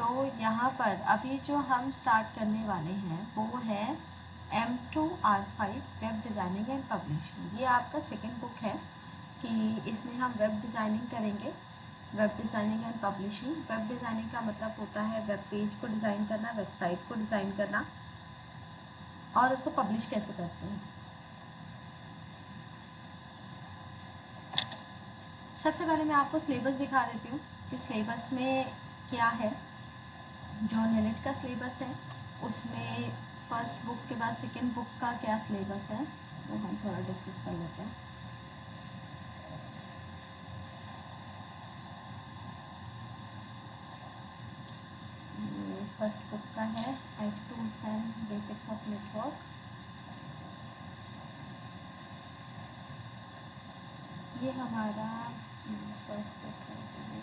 तो यहाँ पर अभी जो हम स्टार्ट करने वाले हैं वो है M2R5 web designing and publishing. ये आपका सेकंड बुक है कि इसमें हम वेब डिज़ाइनिंग करेंगे, web designing and publishing. Web designing का मतलब होता है वेब पेज को डिज़ाइन करना, वेबसाइट को डिज़ाइन करना और उसको पब्लिश कैसे करते हैं। सबसे पहले मैं आपको सिलेबस दिखा देती हूँ कि सिलेबस में क्या है। जो नेट का सिलेबस है उसमें फर्स्ट बुक के बाद सेकंड बुक का क्या सिलेबस है वो हम थोड़ा डिस्कस कर लेते हैं। फर्स्ट बुक का है IT tools and basics of network. ये हमारा फर्स्ट बुक है।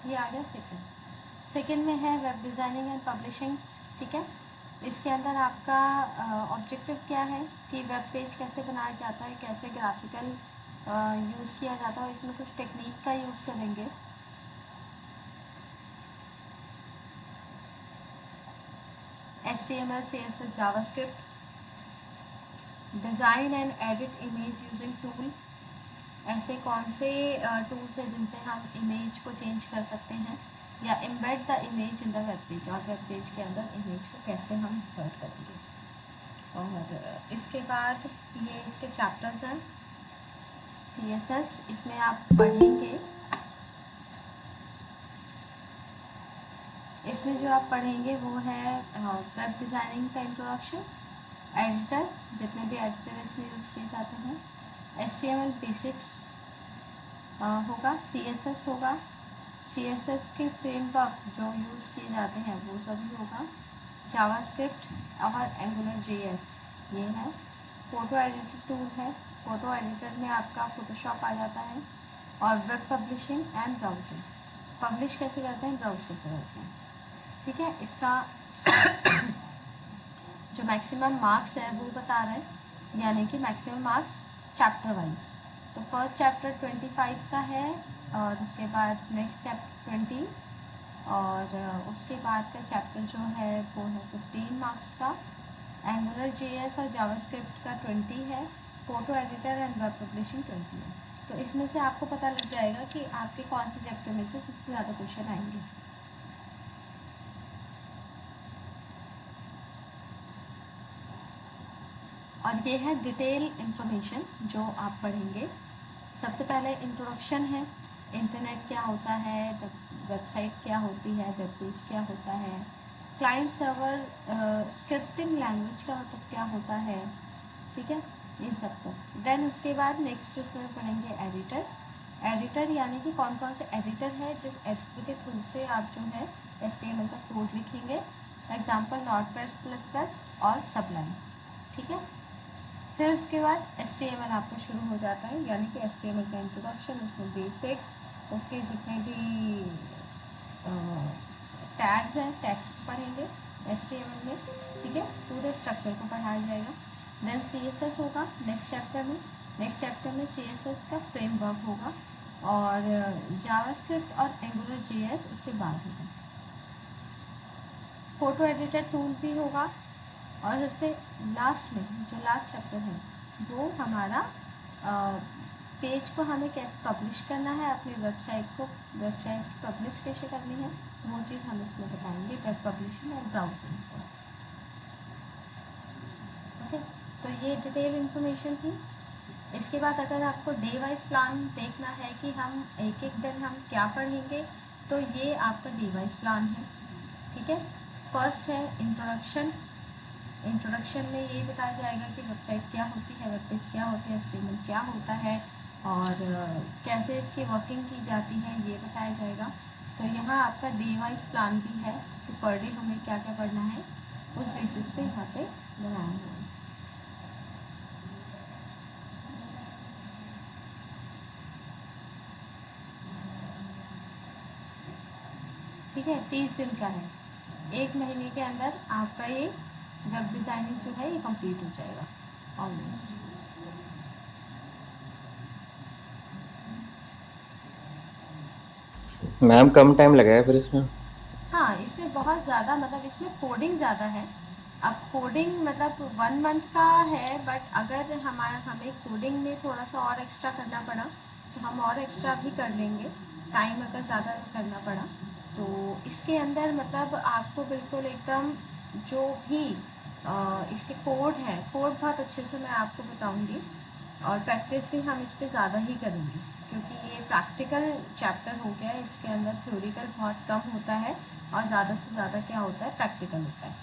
ये आ गया सेकंड में है वेब डिज़ाइनिंग एंड पब्लिशिंग। ठीक है, इसके अंदर आपका ऑब्जेक्टिव क्या है कि वेब पेज कैसे बनाया जाता है, कैसे ग्राफिकल यूज़ किया जाता है। इसमें कुछ टेक्निक का यूज़ करेंगे। HTML CSS JavaScript, design and edit image using tool. ऐसे कौन से टूल्स हैं जिनसे हम इमेज को चेंज कर सकते हैं या embed the image in the web page, और वेब पेज के अंदर इमेज को कैसे हम इंसर्ट करेंगे। और इसके बाद ये इसके चैप्टर्स हैं। CSS इसमें आप पढ़ेंगे, इसमें जो आप पढ़ेंगे वो है वेब डिज़ाइनिंग का इंट्रोडक्शन, एडिटर, जितने भी एडिटर इसमें यूज़ किए जाते हैं, HTML बेसिक्स होगा, CSS होगा, CSS के फ्रेमवर्क जो यूज़ किए जाते हैं वो सभी होगा, जावास्क्रिप्ट और AngularJS ये है। फ़ोटो एडिटर टूल है, फ़ोटो एडिटर में आपका फ़ोटोशॉप आ जाता है। और web publishing and browsing, publish कैसे करते हैं, ब्राउज कैसे करते हैं। ठीक है, इसका जो मैक्सिमम मार्क्स है वो बता रहे हैं, यानी कि मैक्सिमम मार्क्स चैप्टर वाइज। तो फर्स्ट चैप्टर 25 का है और उसके बाद नेक्स्ट चैप्टर 20 और उसके बाद का चैप्टर जो है वो है 15 मार्क्स का। AngularJS और जावास्क्रिप्ट का 20 है, photo editor and web publishing 20 है। तो इसमें से आपको पता लग जाएगा कि आपके कौन से चैप्टर में से सबसे ज़्यादा क्वेश्चन आएंगे। और ये है डिटेल इंफॉर्मेशन जो आप पढ़ेंगे। सबसे पहले इंट्रोडक्शन है, इंटरनेट क्या होता है, वेबसाइट क्या होती है, वेब पेज क्या होता है, क्लाइंट सर्वर स्क्रिप्टिंग लैंग्वेज का मतलब क्या होता है। ठीक है, इन सबको। देन उसके बाद नेक्स्ट उसमें पढ़ेंगे एडिटर। एडिटर यानी कि कौन कौन से एडिटर है जिस एडिटर के थ्रू से आप जो है HTML का कोड लिखेंगे। एग्जाम्पल Notepad++ और सबलाइन। ठीक है, फिर उसके बाद HTML आपका शुरू हो जाता है, यानी कि HTML का इंट्रोडक्शन, उसमें बेसिक, उसके जितने भी टैग्स हैं टैग्स को पढ़ेंगे HTML में। ठीक है, पूरे स्ट्रक्चर को पढ़ाया जाएगा। देन CSS होगा नेक्स्ट चैप्टर में। नेक्स्ट चैप्टर में CSS का फ्रेमवर्क होगा और जावास्क्रिप्ट और AngularJS उसके बाद होगा। फ़ोटो एडिटर टूल भी होगा और सबसे लास्ट में जो लास्ट चैप्टर है वो हमारा पेज को हमें कैसे पब्लिश करना है, अपनी वेबसाइट को, वेबसाइट पब्लिश कैसे करनी है, वो चीज़ हम इसमें बताएंगे, वेब पब्लिशिंग और ब्राउजिंग। ओके, तो ये डिटेल इन्फॉर्मेशन थी। इसके बाद अगर आपको डे वाइज प्लान देखना है कि हम एक एक दिन हम क्या पढ़ेंगे, तो ये आपका डे वाइज प्लान है। ठीक है, फर्स्ट है इंट्रोडक्शन। इंट्रोडक्शन में ये बताया जाएगा कि वेबसाइट क्या होती है, वेब पेज क्या होती है, HTML क्या होता है और कैसे इसकी वर्किंग की जाती है, ये बताया जाएगा। तो यहाँ आपका डे वाइज प्लान भी है कि पर डे हमें क्या क्या पढ़ना है, उस बेसिस पे यहाँ पे बनाया हुआ है। ठीक है, 30 दिन का है, एक महीने के अंदर आपका ये वेब डिज़ाइनिंग जो है ये कंप्लीट हो जाएगा ऑलमोस्ट। मैम कम टाइम लगेगा फिर इसमें? हाँ, इसमें बहुत ज़्यादा मतलब इसमें कोडिंग ज़्यादा है। अब कोडिंग मतलब 1 मंथ का है, बट अगर हमें कोडिंग में थोड़ा सा और एक्स्ट्रा करना पड़ा तो हम और एक्स्ट्रा भी कर लेंगे, टाइम अगर ज़्यादा करना पड़ा तो। इसके अंदर मतलब आपको बिल्कुल एकदम जो भी इसके कोड है, कोड बहुत अच्छे से मैं आपको बताऊंगी, और प्रैक्टिस भी हम इस पर ज़्यादा ही करेंगे, क्योंकि ये प्रैक्टिकल चैप्टर हो गया है। इसके अंदर थ्योरिकल बहुत कम होता है और ज़्यादा से ज़्यादा क्या होता है, प्रैक्टिकल होता है।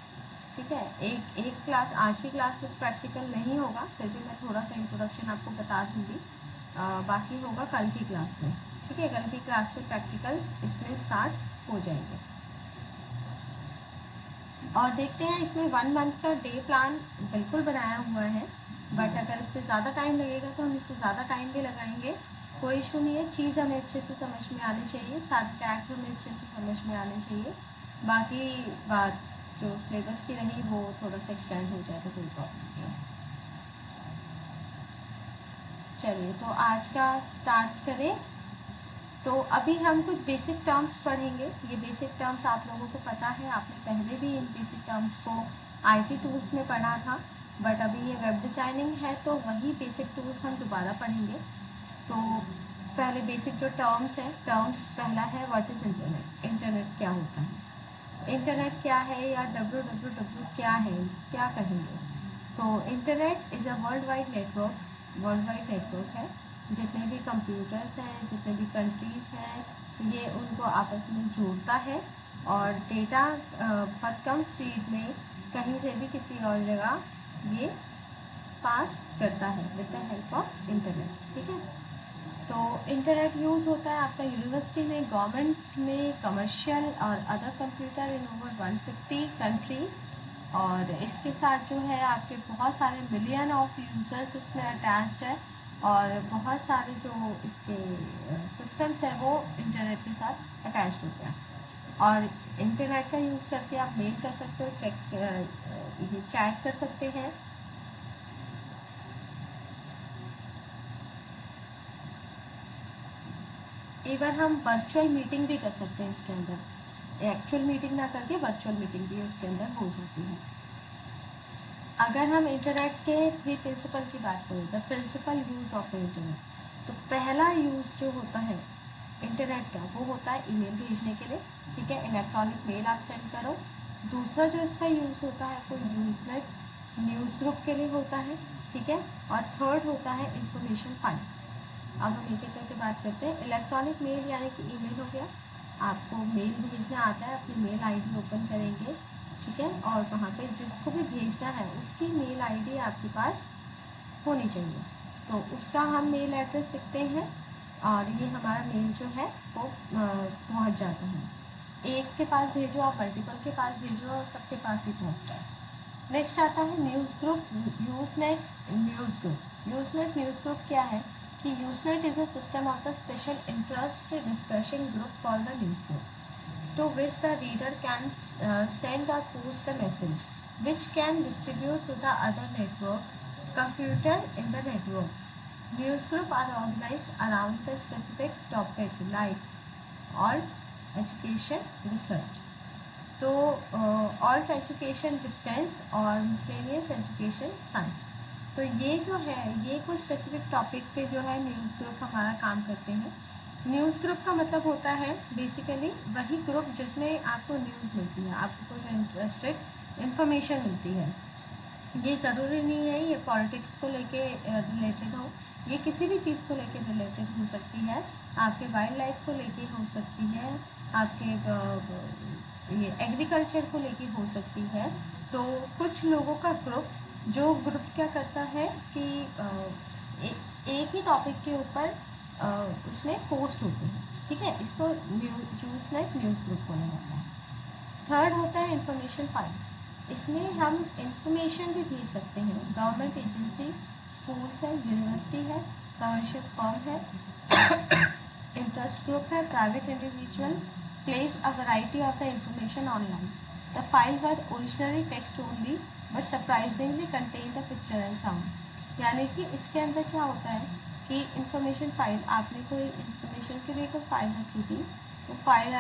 ठीक है, एक एक क्लास, आज की क्लास में प्रैक्टिकल नहीं होगा, फिर भी मैं थोड़ा सा इंट्रोडक्शन आपको बता दूंगी। बाकी होगा कल की क्लास में। ठीक है, कल की क्लास से प्रैक्टिकल इसमें स्टार्ट हो जाएंगे। और देखते हैं, इसमें 1 मंथ का डे प्लान बिल्कुल बनाया हुआ है, बट अगर इससे ज़्यादा टाइम लगेगा तो हम इससे ज़्यादा टाइम भी लगाएंगे, कोई इशू नहीं है। चीज़ हमें अच्छे से समझ में आनी चाहिए, सारे टैग हमें अच्छे से समझ में आने चाहिए। बाकी बात जो सिलेबस की रही वो थोड़ा सा एक्सटेंड हो जाए तो कोई प्रॉब्लम नहीं है। चलिए, तो आज का स्टार्ट करें। तो अभी हम कुछ बेसिक टर्म्स पढ़ेंगे। ये बेसिक टर्म्स आप लोगों को पता है, आपने पहले भी इन बेसिक टर्म्स को आईटी टूल्स में पढ़ा था, बट अभी ये वेब डिज़ाइनिंग है तो वही बेसिक टूल्स हम दोबारा पढ़ेंगे। तो पहले बेसिक जो टर्म्स हैं, टर्म्स पहला है व्हाट इज़ इंटरनेट। इंटरनेट क्या होता है, इंटरनेट क्या है, या डब्ल्यू डब्ल्यू डब्ल्यू क्या है, क्या कहेंगे। तो internet is a world wide network, world wide network है। जितने भी कंप्यूटर्स हैं, जितने भी कंट्रीज़ हैं, ये उनको आपस में जोड़ता है और डेटा बहुत कम स्पीड में कहीं से भी किसी और जगह ये पास करता है with the help of internet. ठीक है, तो इंटरनेट यूज़ होता है आपका यूनिवर्सिटी में, गवर्नमेंट में, कमर्शियल और अदर कंप्यूटर इन ओवर 150 कंट्रीज़। और इसके साथ जो है आपके बहुत सारे मिलियन ऑफ यूज़र्स इसमें अटैच्ड है, और बहुत सारे जो इसके सिस्टम्स हैं वो इंटरनेट के साथ अटैच्ड होते हैं। और इंटरनेट का यूज़ करके आप मेल कर सकते हो, ये चैट कर सकते हैं। इवन हम वर्चुअल मीटिंग भी कर सकते हैं इसके अंदर, एक्चुअल मीटिंग ना करके वर्चुअल मीटिंग भी इसके अंदर हो जाती है। अगर हम इंटरनेट के 3 प्रिंसिपल की बात करें, the principal use of internet, तो पहला यूज़ जो होता है इंटरनेट का वो होता है ईमेल भेजने के लिए। ठीक है, इलेक्ट्रॉनिक मेल आप सेंड करो। दूसरा जो इसका यूज़ होता है वो यूज़नेट न्यूज़ ग्रुप के लिए होता है। ठीक है, और थर्ड होता है इंफॉर्मेशन फाइल। अब हम एक एक करके बात करते हैं। इलेक्ट्रॉनिक मेल यानी कि ईमेल हो गया, आपको मेल भेजना आता है, अपनी मेल आईडी ओपन करेंगे। ठीक है, और वहाँ पे जिसको भी भेजना है उसकी मेल आईडी आपके पास होनी चाहिए, तो उसका हम मेल एड्रेस लिखते हैं और ये हमारा मेल जो है वो पहुँच जाता है। एक के पास भेजो, आप मल्टीपल के पास भेजो, और सबके पास ही पहुँचता है। नेक्स्ट आता है news group, Usenet news group. Usenet news group क्या है कि Usenet is a system of the special interest discussion group called the news group, to which the reader can send or post the message, which can distribute to the other network computer in the network. News group are organized around the specific topic like alt, education, research. तो alt education distance और miscellaneous education science. तो ये जो है ये कुछ specific topic पे जो है न्यूज़ ग्रुप हमारा काम करते हैं। न्यूज़ ग्रुप का मतलब होता है बेसिकली वही ग्रुप जिसमें आपको न्यूज़ मिलती है, आपको कुछ इंटरेस्टेड इन्फॉर्मेशन मिलती है। ये ज़रूरी नहीं है ये पॉलिटिक्स को लेके रिलेटेड हो, ये किसी भी चीज़ को लेके रिलेटेड हो सकती है, आपके वाइल्ड लाइफ को लेके हो सकती है, आपके ये एग्रीकल्चर को लेके हो सकती है। तो कुछ लोगों का ग्रुप, जो ग्रुप क्या करता है कि एक ही टॉपिक के ऊपर उसमें पोस्ट होते हैं। ठीक है, इसको न्यूज़ ग्रुप बोला जाता है। थर्ड होता है इंफॉर्मेशन फाइल, इसमें हम इंफॉर्मेशन भी भेज सकते हैं। गवर्नमेंट एजेंसी, स्कूल्स है, यूनिवर्सिटी है, कमर्शियल फर्म है, इंटरेस्ट ग्रुप है, private individual place a variety of the information online. The files were originally text only but surprisingly contained the picture and sound. यानी कि इसके अंदर क्या होता है कि इंफॉर्मेशन फाइल, आपने कोई इंफॉर्मेशन के लिए कोई फाइल रखी थी, वो फाइल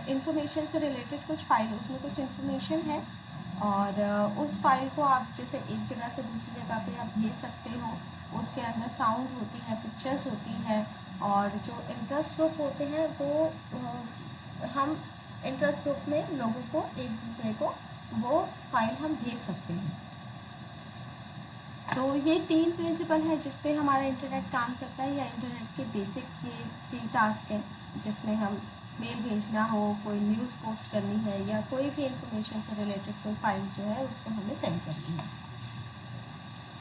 इंफॉर्मेशन से रिलेटेड कुछ फाइल, उसमें कुछ इंफॉर्मेशन है और उस फाइल को आप जैसे एक जगह से दूसरी जगह पे आप भेज सकते हो। उसके अंदर साउंड होती है, पिक्चर्स होती है और जो इंटरेस्ट ग्रुप होते हैं वो हम इंटरेस्ट ग्रुप में लोगों को एक दूसरे को वो फाइल हम भेज सकते हैं। तो ये 3 प्रिंसिपल है जिस पे हमारा इंटरनेट काम करता है, या इंटरनेट के बेसिक ये 3 टास्क हैं जिसमें हम मेल भेजना हो, कोई न्यूज़ पोस्ट करनी है या कोई भी इंफॉर्मेशन से रिलेटेड कोई फाइल जो है उसको हमें सेंड करनी है।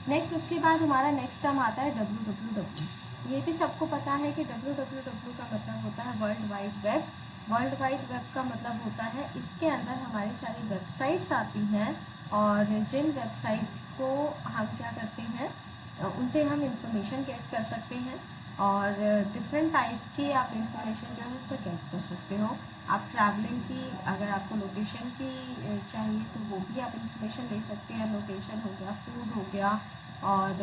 नेक्स्ट उसके बाद हमारा नेक्स्ट टर्म आता है www। ये भी सबको पता है कि www का मतलब होता है world wide web. World wide web का मतलब होता है इसके अंदर हमारी सारी वेबसाइट्स आती हैं और जिन वेबसाइट को हम क्या करते हैं उनसे हम इंफॉर्मेशन गेट कर सकते हैं और डिफरेंट टाइप की आप इंफॉर्मेशन जो है उससे गेट कर सकते हो। आप ट्रैवलिंग की, अगर आपको लोकेशन की चाहिए तो वो भी आप इंफॉर्मेशन ले सकते हैं। लोकेशन हो गया, फूड हो गया और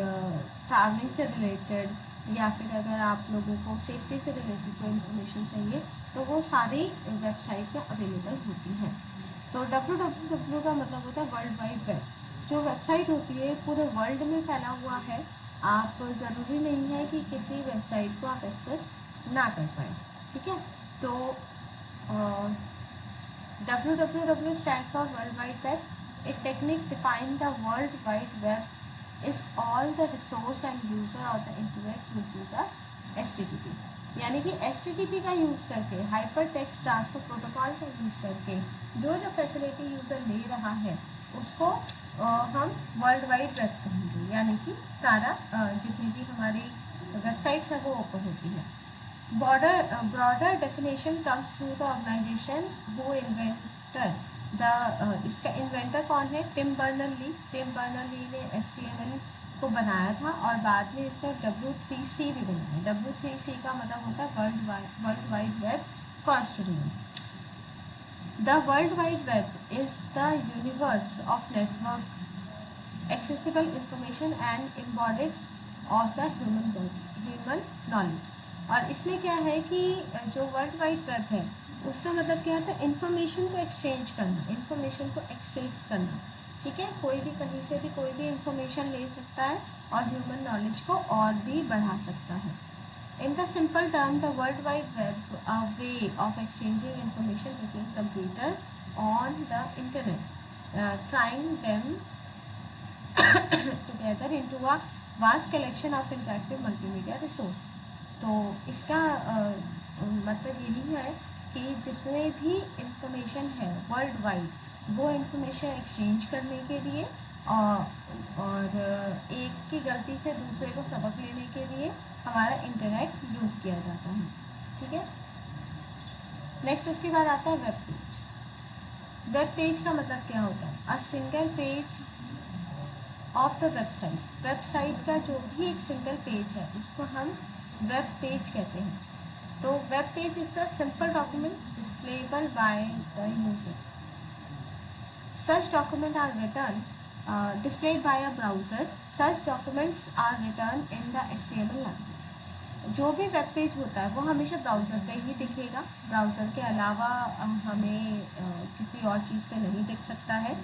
ट्रैवलिंग से रिलेटेड, या फिर अगर आप लोगों को सेफ्टी से रिलेटेड कोई इंफॉर्मेशन चाहिए तो वो सारी वेबसाइट पे अवेलेबल होती हैं। तो www का मतलब होता है वर्ल्ड वाइड वेब। जो वेबसाइट होती है पूरे वर्ल्ड में फैला हुआ है। आप ज़रूरी नहीं है कि किसी वेबसाइट को आप एक्सेस ना कर पाए, ठीक है। तो www stand for world wide web. एक technique define the world wide web is all the resource and user of the internet using the HTTP। यानी कि HTTP का यूज़ करके, हाइपर टेक्स्ट ट्रांसफर प्रोटोकॉल का यूज़ करके जो facility user ले रहा है उसको हम वर्ल्ड वाइड वेब कहेंगे। यानी कि सारा जितनी भी हमारी वेबसाइट्स है वो ओपन होती है। Broader definition comes through the organisation who inventor the इसका इन्वेंटर कौन है? टिम बर्नर-ली। टिम बर्नर-ली ने HTML को बनाया था और बाद में इसने W3C भी बनाया। W3C का मतलब होता है world wide web constituent. The World Wide Web is the universe of network, accessible information and embodied of the human knowledge। और इसमें क्या है कि जो वर्ल्ड वाइड वेब है उसका मतलब क्या होता है? इंफॉर्मेशन को एक्सचेंज करना, इंफॉर्मेशन को एक्सेस करना, ठीक है। कोई भी कहीं से भी कोई भी इंफॉर्मेशन ले सकता है और ह्यूमन नॉलेज को और भी बढ़ा सकता है। In the simple term, the World Wide Web, a way of exchanging information between computers on the internet, trying them together into a vast collection of interactive multimedia resource। तो इसका मतलब यही है कि जितने भी इंफॉर्मेशन है वर्ल्ड वाइड वो इंफॉर्मेशन एक्सचेंज करने के लिए और एक की गलती से दूसरे को सबक लेने के लिए हमारा इंटरनेट यूज़ किया जाता है, ठीक है। नेक्स्ट उसके बाद आता है वेब पेज। वेब पेज का मतलब क्या होता है? A single page of the website. Website का जो भी एक सिंगल पेज है उसको हम वेब पेज कहते हैं। तो web page is the simple document displayable by the user. Such documents are written displayed by a browser. Such documents are written in the HTML language। जो भी वेब पेज होता है वो हमेशा ब्राउज़र पे ही दिखेगा। ब्राउज़र के अलावा हमें किसी और चीज़ पे नहीं दिख सकता है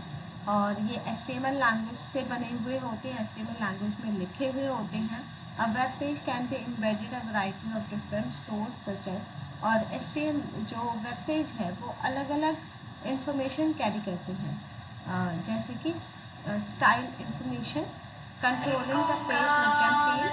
और ये HTML लैंग्वेज से बने हुए होते हैं, HTML लैंग्वेज में लिखे हुए होते हैं। A web page can be embedded a variety of different source such as. और HTML जो वेब पेज है वो अलग अलग इंफॉर्मेशन कैरी करते हैं जैसे कि style information, controlling the page look and feel,